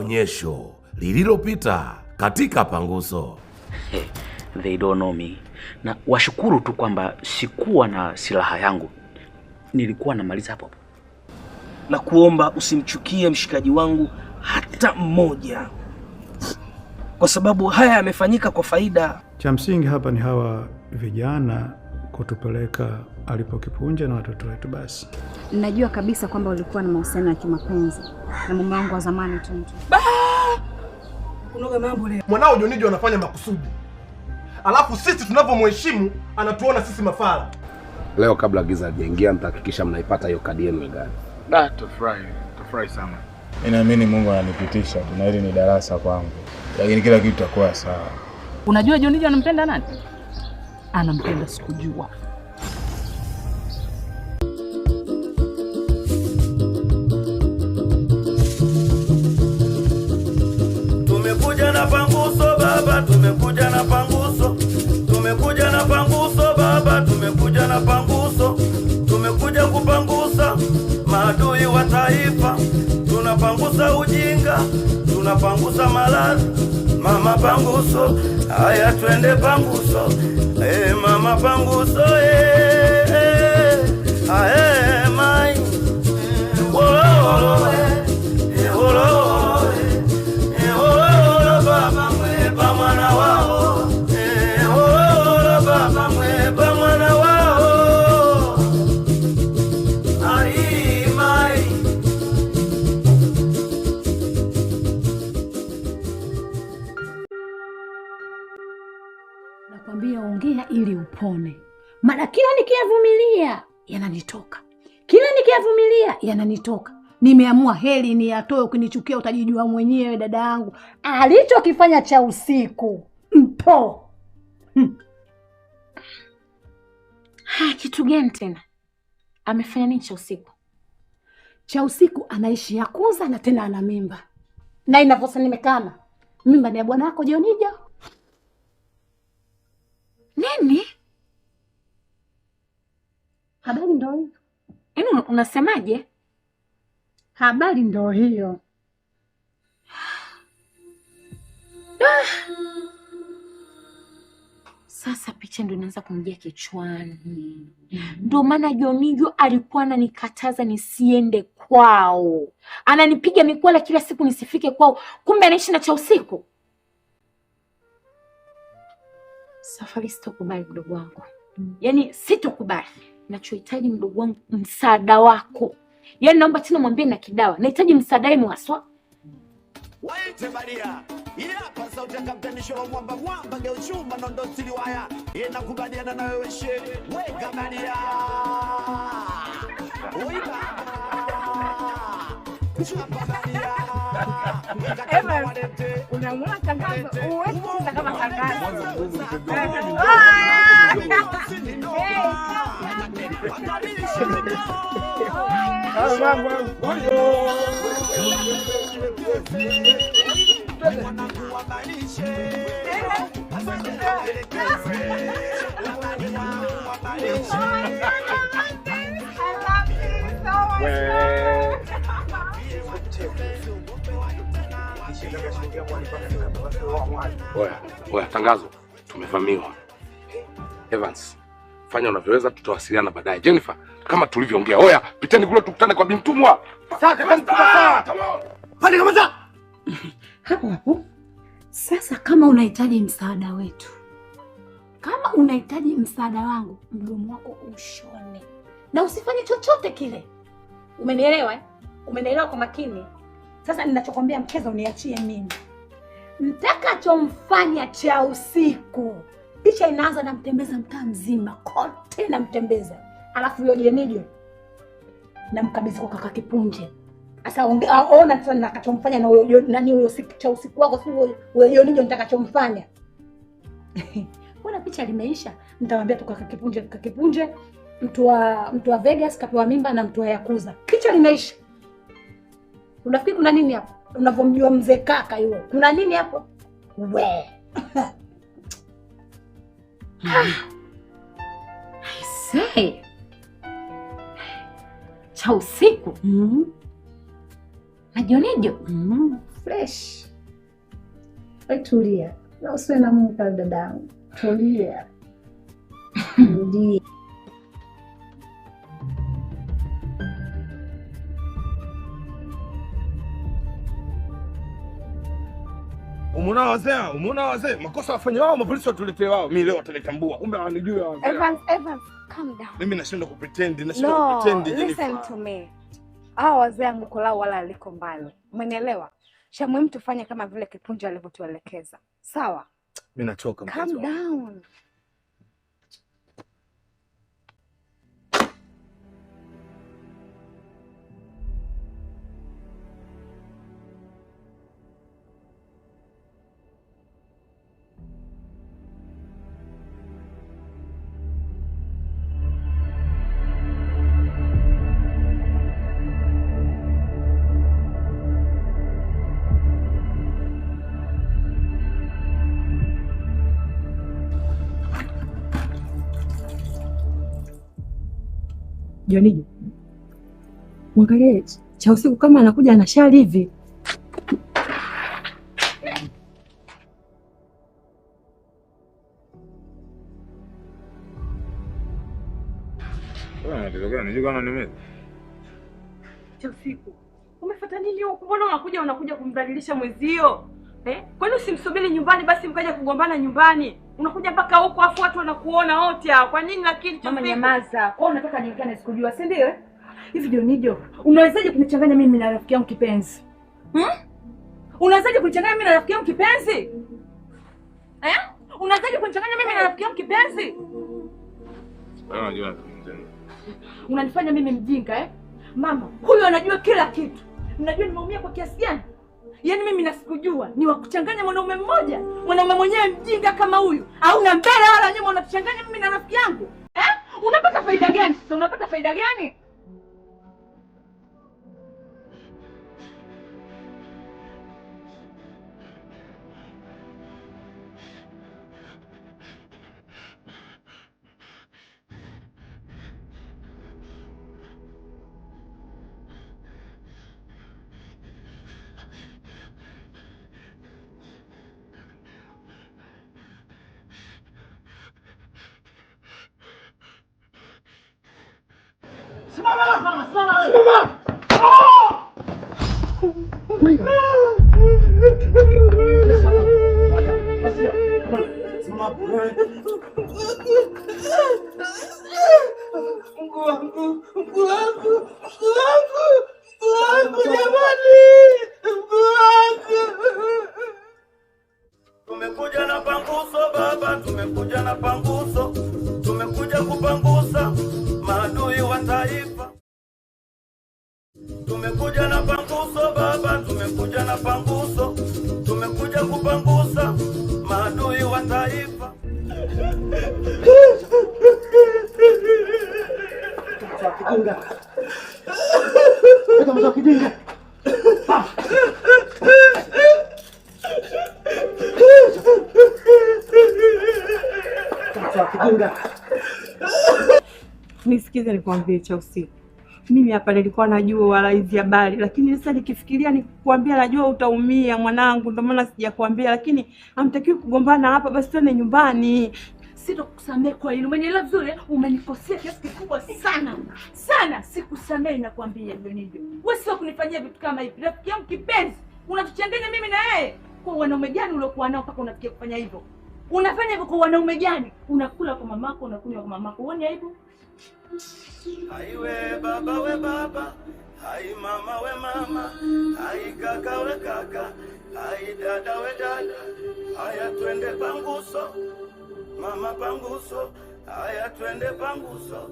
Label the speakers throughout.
Speaker 1: onyesho lililopita katika Panguso.
Speaker 2: They don't know me. Na washukuru tu kwamba sikuwa na silaha yangu. Nilikuwa namaliza hapo.
Speaker 3: Na kuomba usimchukie mshikaji wangu hata mmoja, kwa sababu haya yamefanyika kwa faida.
Speaker 4: Cha msingi hapa ni hawa vijana kutupeleka alipo Kipunje na watoto wetu basi.
Speaker 5: Najua kabisa kwamba ulikuwa na mahusiano ya kimapenzi na mume wangu wa zamani Tuntu.
Speaker 3: Unoga mambo leo.
Speaker 6: Mwanao Jonijo anafanya makusudi. Alafu sisi tunavyomheshimu anatuona sisi mafala.
Speaker 7: Leo kabla giza hajaingia mtahakikisha mnaipata hiyo kadi yenu ya gari.
Speaker 8: Tafurahi sana. Ninaamini Mungu ananipitisha, na hili ni darasa kwangu. Lakini kila kitu kitakuwa sawa.
Speaker 9: Unajua Jonijo anampenda nani? Anampenda Sikujua.
Speaker 10: Tumekuja na Panguso baba, tumekuja na Panguso. Tumekuja na Panguso baba, tumekuja na Panguso. Tumekuja kupangusa maadui wa taifa. Tunapangusa ujinga, tunapangusa maradhi. Mama Panguso, haya twende Panguso. Mama Panguso, mai. Baba mweba mwana wao. Baba mweba mwana wao. Mai.
Speaker 5: Nakwambia ongea ili upone. Maana kila nikiyavumilia yananitoka. Kila nikiyavumilia yananitoka. Nimeamua heli ni atoe, ukinichukia utajijua mwenyewe dada yangu. Alichokifanya cha usiku. Mpo.
Speaker 11: Kitu gani tena? Amefanya nini cha usiku?
Speaker 5: Cha usiku anaishi Yakuza na tena ana mimba. Na inavosa nimekana. Mimba ni ya bwana wako Jonijo.
Speaker 11: Nini?
Speaker 5: Habari ndio hiyo.
Speaker 11: Yaani unasemaje?
Speaker 5: Habari ndio hiyo.
Speaker 11: Sasa picha ndio inaanza kumjia kichwani. Ndio maana Jonijo alikuwa ananikataza nisiende kwao. Ananipiga mikwala kila siku nisifike kwao. Kumbe anaishi na cha usiku. Safari sitokubali mdogo wangu. Yaani sitokubali. Nachohitaji mdogo wangu msaada wako. Yaani naomba tena mwambie na kidawa. Nahitaji msaada wenu haswa.
Speaker 10: Waite baria. Ile hapa sauti ya Kapteni Shoro mwamba geuchuma nondo siliwaya. Yena kubadiana na wewe shehe. Weka baria. Uiba. Chapa baria.
Speaker 9: Ema, unamwona tangazo. Uwezi kuza kama tangazo.
Speaker 7: Oya, tangazo. Tumevamiwa. Evans, fanya unavyoweza, tutawasiliana baadaye. Jennifer, kama tulivyoongea. Oya, piteni kule tukutane kwa Bintumwa.
Speaker 3: Sawa. Pale kama za.
Speaker 5: Hapo. Sasa kama unahitaji msaada wetu. Kama unahitaji msaada wangu, mdomo wako ushone. Na usifanye chochote kile. Umenielewa eh? Umenielewa kwa makini. Sasa ninachokwambia mkeza uniachie mimi. Mtakachomfanya cha usiku. Picha inaanza na mtembeza mtaa mzima. Kote na mtembeza. Alafu yule Jenijo na mkabidhi kwa kaka Kipunje. Sasa ona sasa nitakachomfanya na huyo nani huyo cha usiku wako, si huyo Jenijo nitakachomfanya. Mbona picha limeisha? Nitamwambia tu kaka Kipunje mtu wa Vegas kapewa mimba na mtu wa Yakuza. Picha limeisha. Unafikiri kuna nini hapo? Unavomjua mzee kaka yule. Kuna nini hapo? We.
Speaker 11: I say. Cha usiku. Na Jonijo.
Speaker 5: fresh. Wewe tulia. Na usiwe na Mungu dadangu. Tulia. Tulia.
Speaker 7: Umeona wazee, makosa wafanya wao, mapolisi watuletee wao. Mimi leo watanitambua. Kumbe hawanijui wao.
Speaker 12: Evans, calm down.
Speaker 7: Mimi nashindwa kupretend,
Speaker 12: Listen to me. Hao wazee yangu kulao wala aliko mbali. Umenielewa? Cha muhimu tufanye kama vile Kipunje alivyotuelekeza. Sawa?
Speaker 7: Mimi nachoka mpenzi wangu.
Speaker 12: Calm down.
Speaker 5: Jonijo, mwangalie cha usiku kama anakuja anashali hivi.
Speaker 9: Cha usiku. Umefuata nini huko? Mbona unakuja kumdhalilisha mwezio? Kwani usimsubiri nyumbani basi mkaja kugombana nyumbani? Unakuja mpaka huko afu watu wanakuona wote hao. Kwa nini lakini
Speaker 5: Mama nyamaza. Kwa unataka nionekane sikujua, si ndio? Hivi Jonijo, unawezaje kunichanganya mimi na rafiki yangu kipenzi? Unawezaje kunichanganya mimi na rafiki yangu kipenzi? Unawezaje kunichanganya mimi na rafiki yangu kipenzi? Unanifanya mimi mjinga Mama, huyu anajua kila kitu. Mnajua nimeumia kwa kiasi gani? Yaani mimi nasikujua ni wakuchanganya mwanaume mmoja, mwanaume mwenyewe mjinga kama huyu. Au na mbele wala nyuma unatuchanganya mimi na rafiki yangu. Unapata faida gani? Sasa unapata faida gani?
Speaker 10: Tumekuja na panguso baba, tumekuja na panguso, tumekuja kupangusa maadui wa taifa. Tumekuja na panguso baba, tumekuja na panguso, tumekuja kupangusa maadui wa taifa.
Speaker 5: Nisikize nikwambie cha usiku. Mimi hapa nilikuwa najua wala hizi habari, lakini sasa nikifikiria nikuambia najua utaumia mwanangu, ndio maana sijakwambia, lakini hamtakiwi kugombana hapa, basi twende nyumbani. Sitakusamehe kwa hilo. Umenielewa vizuri? Umenikosea kiasi kikubwa sana. Sana sikusamehe nakwambia ndio nivyo. Wewe sio kunifanyia vitu kama hivi. Rafiki yangu kipenzi, unatuchanganya mimi na yeye. Kwa wanaume gani uliokuwa nao mpaka unafikia kufanya hivyo? Unafanya hivyo kwa wanaume gani? Unakula kwa mamako, unakunywa kwa mamako. Uone aibu?
Speaker 10: Hai we baba, hai mama we mama, hai kaka we kaka, hai dada we dada. Haya twende panguso, mama panguso, haya twende panguso.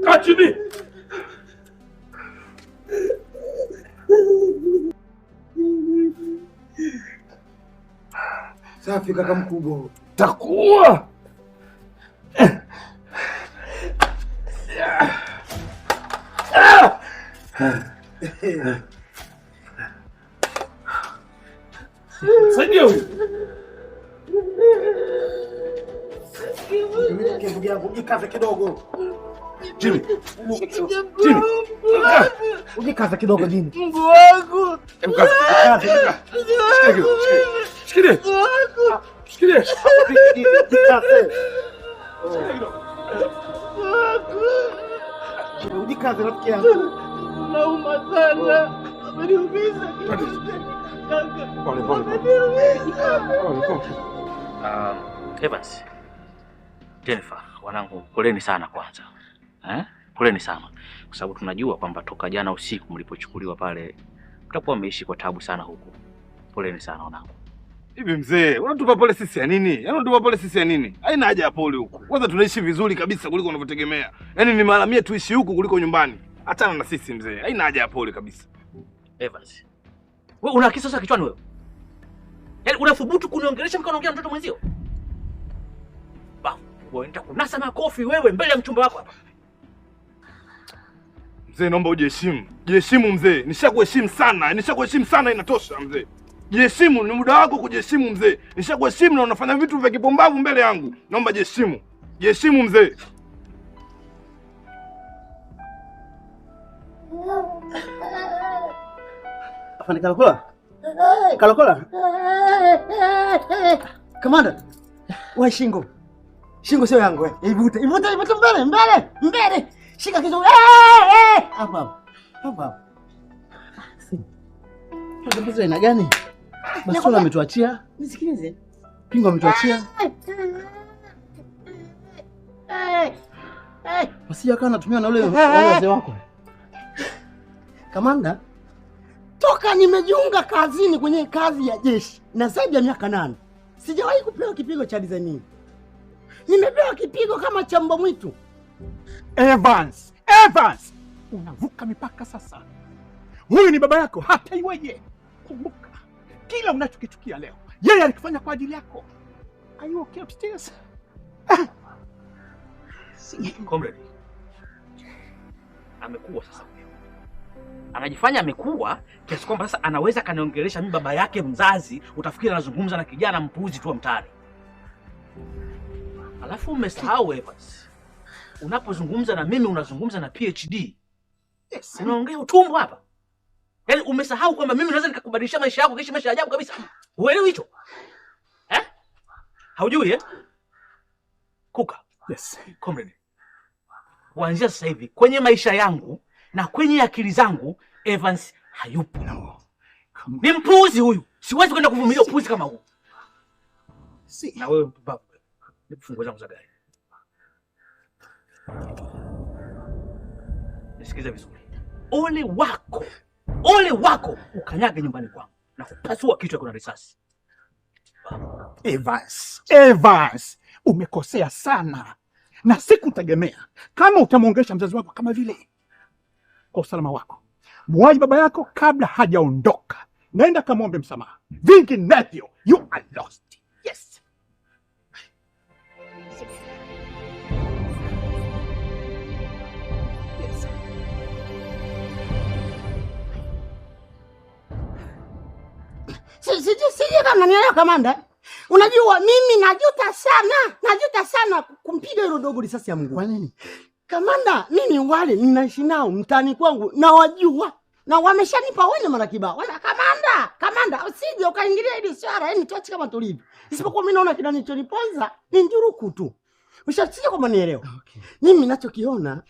Speaker 7: Kachini!
Speaker 6: Safi kaka mkubwa.
Speaker 7: Takuwa!
Speaker 1: Saidia huyu.
Speaker 13: Ndugu yangu, jikaze kidogo.
Speaker 1: Jimmy.
Speaker 13: Ujikaze kidogo Jimmy.
Speaker 9: Mungu wangu.
Speaker 1: Shikilie. Shikilie.
Speaker 13: Jikaze. Ujikaze rafiki yangu.
Speaker 9: Nauma sana. Ameniumiza.
Speaker 2: Evans, Jennifer, wanangu, poleni sana kwanza. Poleni sana. Kwa sababu tunajua kwamba toka jana usiku mlipochukuliwa pale mtakuwa mmeishi kwa tabu sana huku. Poleni sana wanangu.
Speaker 8: Hivi mzee, unatupa pole sisi ya nini? Yaani unatupa pole sisi ya nini? Haina haja ya pole huku. Kwanza tunaishi vizuri kabisa kuliko unavyotegemea. Yaani ni mara 100 tuishi huku kuliko nyumbani. Achana na sisi mzee. Haina haja ya pole kabisa.
Speaker 2: Evans, wewe una akili sasa kichwani wewe? Yaani unathubutu kuniongelesha mko unaongea na mtoto mwenzio? Wewe nitakunasa makofi wewe mbele ya mchumba wako hapa.
Speaker 8: Mzee, naomba ujiheshimu. Jiheshimu mzee. Nishakuheshimu sana. Nishakuheshimu sana, inatosha mzee. Jiheshimu, ni muda wako kujiheshimu mzee. Nishakuheshimu na unafanya vitu vya kipumbavu mbele yangu. Naomba jiheshimu. Jiheshimu mzee.
Speaker 13: Afande Kalokola. Kalokola. Kamanda. Wewe shingo. Shingo sio yangu wewe. Ivute mbele. Shika kichwa. Hapa. Tatizo ina gani? Basola ametuachia. Nisikilize. Pingo ametuachia. Wasija kana natumia na ule wazee wako. Kamanda, toka nimejiunga kazini kwenye kazi ya jeshi na zaidi ya miaka 8. Sijawahi kupewa kipigo cha design hii. Nimepewa kipigo kama cha mbwa mwitu.
Speaker 14: Evans, unavuka mipaka sasa. Huyu ni baba yako, hata iweje. Kumbuka, kila unachokitukia leo, yeye alikifanya kwa ajili yako. Are you okay upstairs?
Speaker 2: Comrade. Amekuwa sasa. Anajifanya amekuwa kiasi kwamba sasa anaweza kaniongelesha mimi baba yake mzazi, utafikiri anazungumza na kijana mpuzi tu mtaani. Alafu umesahau Evans. Unapozungumza na mimi unazungumza na PhD. Yes. Unaongea utumbo hapa. Yaani umesahau kwamba mimi naweza nikakubadilisha maisha yako kisha maisha ya ajabu kabisa. Uelewi hicho? Haujui Kuka.
Speaker 14: Yes.
Speaker 2: Comrade. Kuanzia sasa hivi kwenye maisha yangu na kwenye akili zangu Evans hayupo. No. Ni mpuzi huyu. Siwezi kwenda kuvumilia upuzi kama huu. Na wewe baba, nifungue zangu za gari. Nisikize vizuri. Ole wako ukanyage nyumbani kwangu na kupasua kichwa kuna risasi.
Speaker 14: Evans, umekosea sana. Na sikutegemea kama utamwongesha mzazi wako kama vile. Kwa usalama wako, muaji baba yako kabla hajaondoka. Nenda kamwombe msamaha. Vinginevyo, you are lost. Yes.
Speaker 13: Sije kama nielewa kamanda. Unajua mimi najuta sana kumpiga hilo dogo risasi ya Mungu. Kwa nini? Kamanda, mimi wale ninaishi nao mtani kwangu na wajua. Na wameshanipa wene mara kibao. Wana kamanda, usije ukaingilia hili swala, yani tuache kama tulivyo. Isipokuwa mimi naona kinachoniponza ni njuruku tu. Ushafikia kama nielewa. Okay. Mimi ninachokiona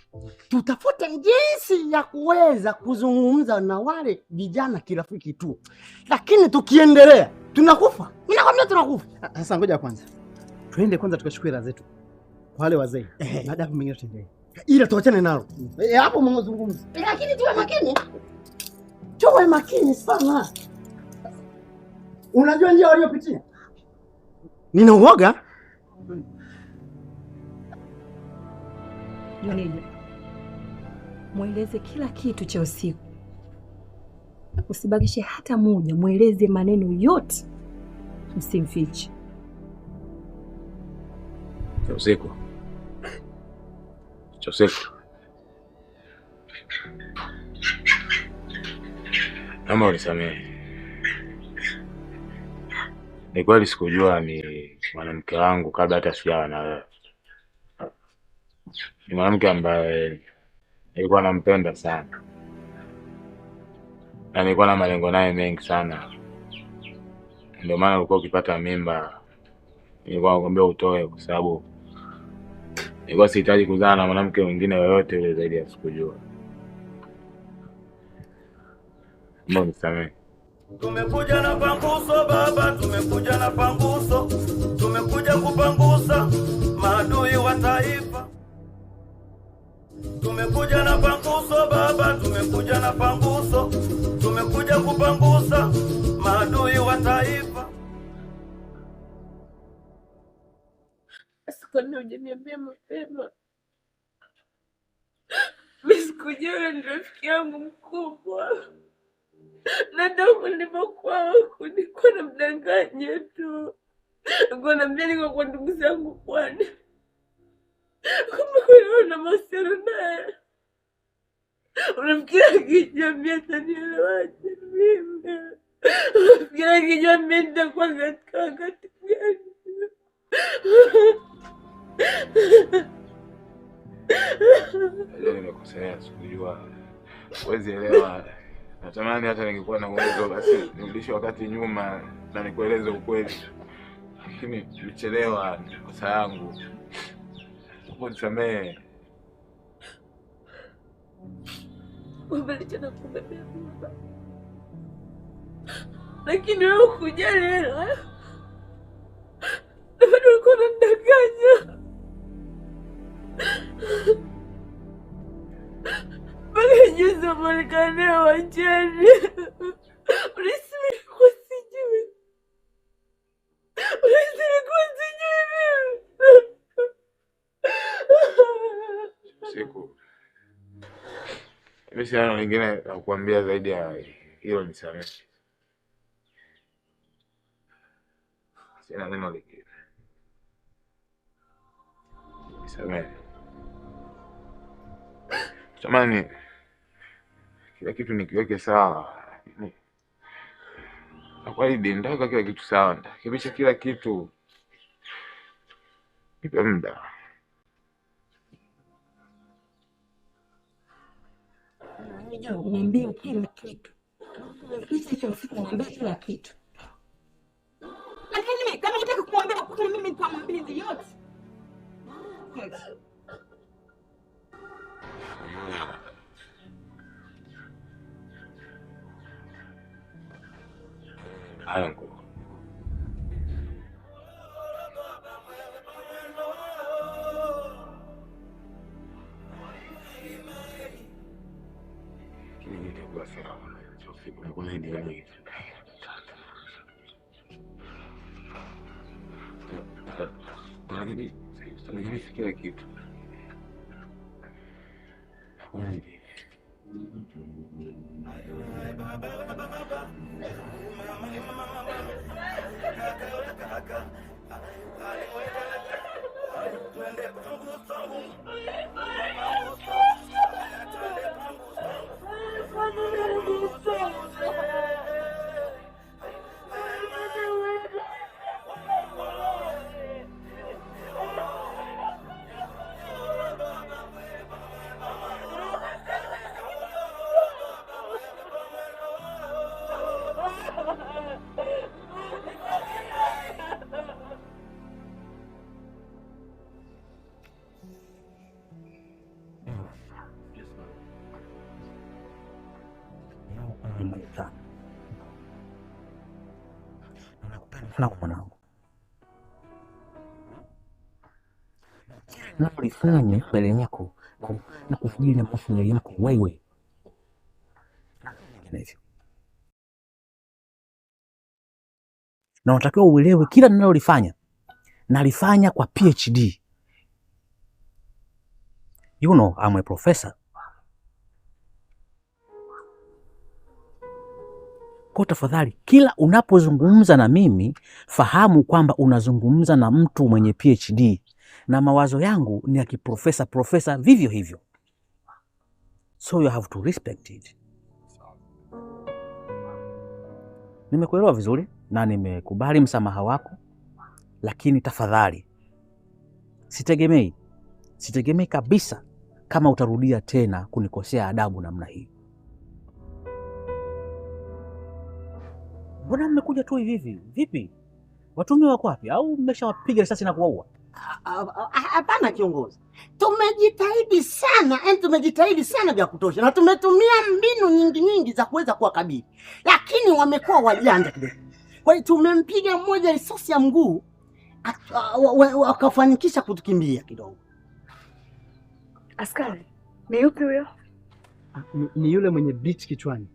Speaker 13: tutafuta jinsi ya kuweza kuzungumza na wale vijana kirafiki tu. Lakini tukiendelea tunakufa. Mimi nakwambia tunakufa. Sasa ngoja kwanza. Twende kwanza tukachukue hela zetu. Kwa wale wazee. Baada hapo mengine tuendelee. Ila tuachane nalo. Hapo mngozungumza. Lakini tuwe makini. Tuwe makini sana. Unajua njia waliopitia? Nina uoga.
Speaker 5: Jonija, mweleze kila kitu cha usiku. Usibakishe hata moja, mweleze maneno yote. Usimfiche.
Speaker 7: Cha usiku.
Speaker 15: Naomba unisamehe. Ni kweli sikujua ni mwanamke wangu kabla hata sijawa na wewe. Ni mwanamke ambaye nilikuwa nampenda sana. Na nilikuwa na malengo naye mengi sana. Ndio maana ulikuwa ukipata mimba nilikuwa nakwambia utoe kwa sababu nilikuwa sihitaji kuzaa na mwanamke mwingine yoyote yule zaidi ya sikujua. Mbona unisamehe?
Speaker 10: Tumekuja na panguso baba, tumekuja na panguso, tumekuja kupangusa maadui wa taifa. Tumekuja na panguso baba, tumekuja na panguso, tumekuja kupangusa maadui wa taifa.
Speaker 9: Kwa nini hujaniambia mapema? Mimi sikujua ni rafiki yangu mkubwa. Na tangu nilipokuwa huku nilikuwa namdanganya tu. Nilikuwa naambia niko kwa ndugu zangu Pwani. Kumbe kuna mahusiano naye. Unafikiri akijua atanielewaje mimi? Unafikiri akijua mimi nitakuwa katika wakati gani?
Speaker 15: Leo nimekosea, sikujua. Huwezi elewa. Natamani hata ningekuwa na uwezo basi nirudishe wakati nyuma na nikueleze ukweli. Lakini nilichelewa, ni kosa yangu. Unisamehe.
Speaker 9: Umelicha na kubebea mimba. Lakini wewe hukujali hela. Na bado ulikuwa unanidanganya. Mpaka juzi umeonekana uwanjani. Ulisema nilikuwa sijui. Ulisema nilikuwa sijui mimi.
Speaker 15: Siku. Mimi sina lingine la kukuambia zaidi ya hilo, nisamehe. Sina neno lingine. Nisamehe. Jamani, kila kitu nikiweke sawa. Nakuahidi nitaweka kila kitu sawa, nitakibisha kila kitu. Nipe muda.
Speaker 5: Niambie kila kitu. Kisha usiku niambie kila kitu. Lakini kama unataka kumwambia kwa mimi nitamwambia yote.
Speaker 15: Angu. Kini nitakuwa sawa. Kuna idea nyingi. Unajua kila kitu.
Speaker 2: Nakupenda mwanangu. Na ulifanya mbele yako na kufikiria mafanikio yako wewe. Na unatakiwa uelewe kila ninalolifanya nalifanya kwa PhD. You know, I'm a professor. Kwa tafadhali, kila unapozungumza na mimi, fahamu kwamba unazungumza na mtu mwenye PhD na mawazo yangu ni ya kiprofesa vivyo hivyo. So you have to respect it. Nimekuelewa vizuri na nimekubali msamaha wako, lakini tafadhali sitegemei kabisa kama utarudia tena kunikosea adabu namna hii. Mbona mmekuja tu hivi? Vipi? Watumia wako wapi? Au mmeshawapiga risasi na kuwaua?
Speaker 13: Hapana kiongozi, tumejitahidi sana vya kutosha, na tumetumia mbinu nyingi za kuweza kuwakabili, lakini wamekuwa wajanja kidogo. Kwa hiyo tumempiga mmoja risasi ya mguu, wakafanikisha kutukimbia kidogo.
Speaker 12: Askari ni yupi huyo?
Speaker 16: Ni yule mwenye bleach kichwani.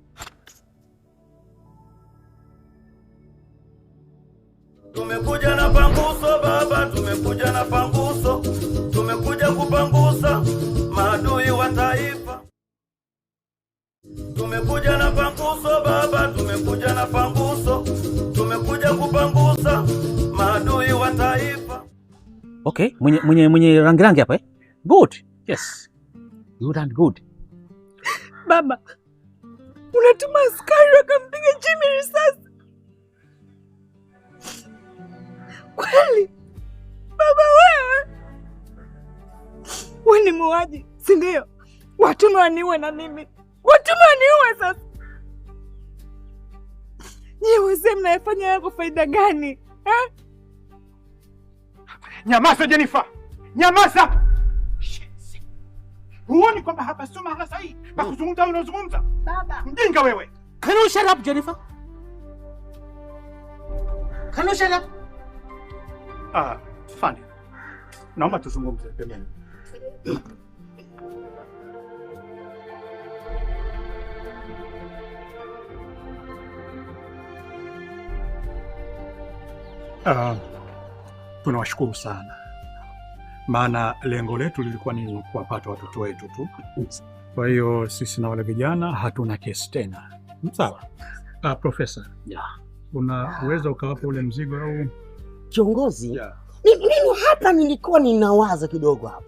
Speaker 10: Tumekuja na panguso baba, tumekuja na panguso, tumekuja kupangusa maadui wa taifa. Tumekuja na panguso baba, tumekuja na panguso, tumekuja kupangusa maadui wa taifa.
Speaker 2: Okay, mwenye rangi hapa eh? Good. Yes. You done good.
Speaker 9: Baba, unatuma askari wakampiga Jimmy risasi? Kweli? Baba wewe ni muuaji, si ndio? Watume waniue na mimi. Watume waniue sasa. Nyie wazee mnayefanya yako faida gani? Eh?
Speaker 14: Nyamaza Jennifer. Nyamaza. Huoni kwamba hapa sio mahala sahihi pa kuzungumza unazungumza?
Speaker 5: Baba.
Speaker 14: Mjinga wewe.
Speaker 2: Can you shut up, Jennifer? Can you shut up?
Speaker 14: Fani. Naomba tuzungumze pembeni. Tunawashukuru sana, maana lengo letu lilikuwa ni kuwapata watoto wetu tu. Kwa hiyo sisi na wale vijana hatuna kesi tena. Sawa. Profesa, unaweza ukawapa ule mzigo au?
Speaker 13: Kiongozi, mimi hapa nilikuwa ninawaza kidogo hapa.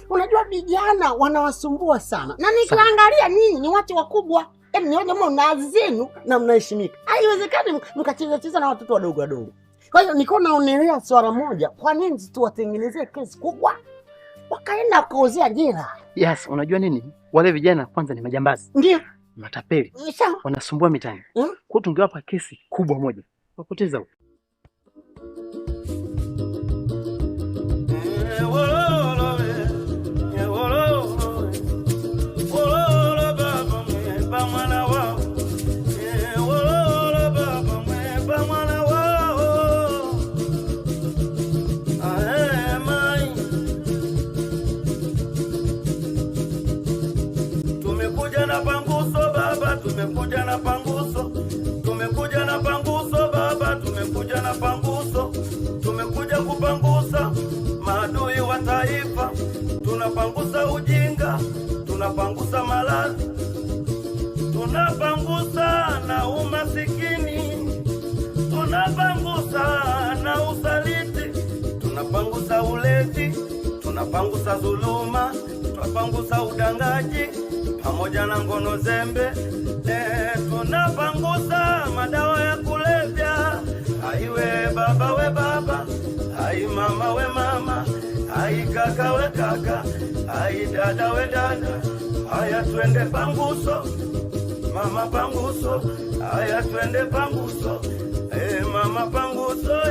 Speaker 13: Unajua vijana wanawasumbua sana, na nikiangalia nyinyi ni watu wakubwa, yaani ni watu mna zenu na mnaheshimika. Haiwezekani mkacheza na watoto wadogo. Kwa hiyo niko naonelea swala moja, kwa nini tuwatengenezee kesi kubwa wakaenda kuozea jela?
Speaker 16: Yes, unajua nini? Wale vijana kwanza ni majambazi.
Speaker 13: Ndio.
Speaker 16: Matapeli. Wanasumbua mitaani. Kwa tungewapa kesi kubwa moja. Wapoteza huko.
Speaker 10: Tumekuja na panguso baba, tumekuja na panguso, tumekuja na panguso baba, tumekuja na panguso, tumekuja kupangusa maadui wa taifa. Tunapangusa ujinga, tunapangusa maradhi, tunapangusa na umasikini, tunapangusa na usaliti, tunapangusa ulevi, tunapangusa dhuluma, tunapangusa udangaji pamoja na ngono zembe. Tunapangusa madawa ya kulevya. Aiwe baba we baba, ai mama we mama, ai kaka we kaka, ai dada we dada. Haya twende panguso, mama panguso. Haya twende panguso, mama panguso.